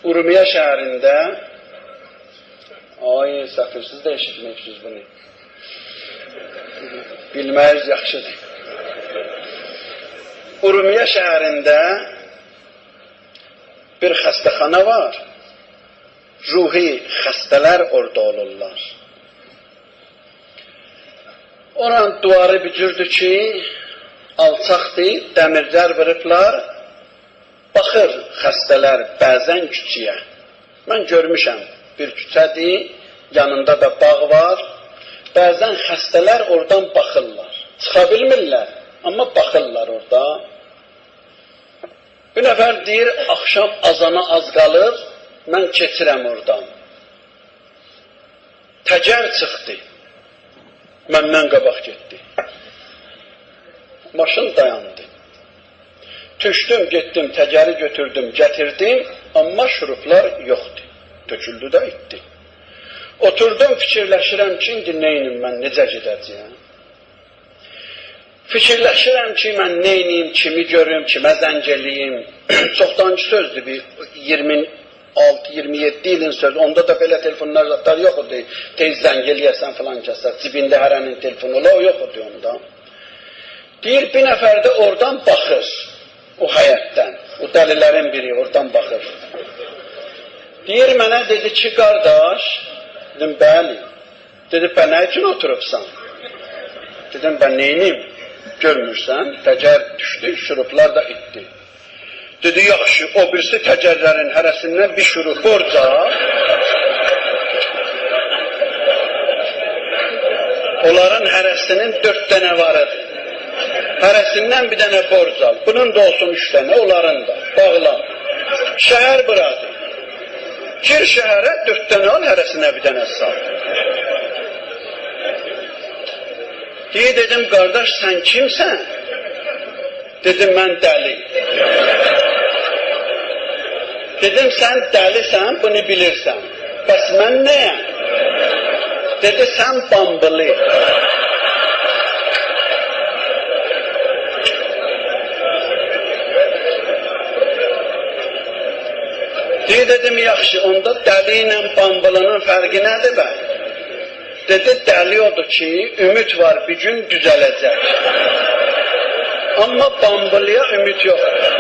Urmiya şəhərində, ay, səfir, siz də eşitməksiniz bunu. Bilməyiz yaxşıdır. Urmiya şəhərində bir xəstəxana var. Ruhi xəstələr orada olurlar. Oranın duvarı bir cürdür ki, alçaqdır, dəmirlər vırıblar. Baxır xəstələr bəzən küçəyə. Mən görmüşəm, bir küçədir, yanında da bağ var. Bəzən xəstələr oradan baxırlar. Çıxa bilmirlər, amma baxırlar orada. Bir nəfər deyir, axşam azana az qalır, mən keçirəm oradan. Təcər çıxdı. Məndən qabaq getdi. Maşın dayandı. Düşdüm, getdim, təcəri götürdüm, gətirdim, amma şuruplar yoxdur. Töküldü də itdi. Oturdum, fikirləşirəm ki, indi neynim mən, necə gedəcəyəm? Fikirləşirəm ki, mən neynim, kimi görüm, kimə zəng eləyim. Çoxdancı sözdür, bir 26-27 ilin sözü. Onda da belə telefonlar zaten yox idi. Tez zəng eləyəsən filan kəsə, cibində hərənin telefonu ola, o yox idi onda. Deyir, bir nəfər də oradan baxır. O həyətdən, o dəlilərin biri oradan baxır. Deyir, mənə dedi ki, qardaş, dedim, bəli. Dedi, bən nə üçün oturubsan? Dedim, bən neynim? Görmürsən, təcər düşdü, şuruplar da itdi. Dedi, yaxşı, o birisi təcərlərin hərəsindən bir şurup borca. Onların hərəsinin 4 dənə varıdır. Hərəsindən bir dənə borc al. Bunun da olsun 3 dənə, onların da. Bağla. Şəhər buradır. Gir şəhərə 4 dənə al, hərəsinə bir dənə sal. Deyə dedim, qardaş, sən kimsən? Dedim, mən dəli. Dedim, sən dəlisən, bunu bilirsən. Bəs mən nəyəm? Dedi, sən bambılı. Dedim, yaxşı, onda dəli ilə bambılının fərqi nədir bə? Dedi, dəli odur ki, ümid var, bir gün düzələcək. Amma bambılıya ümid yoxdur.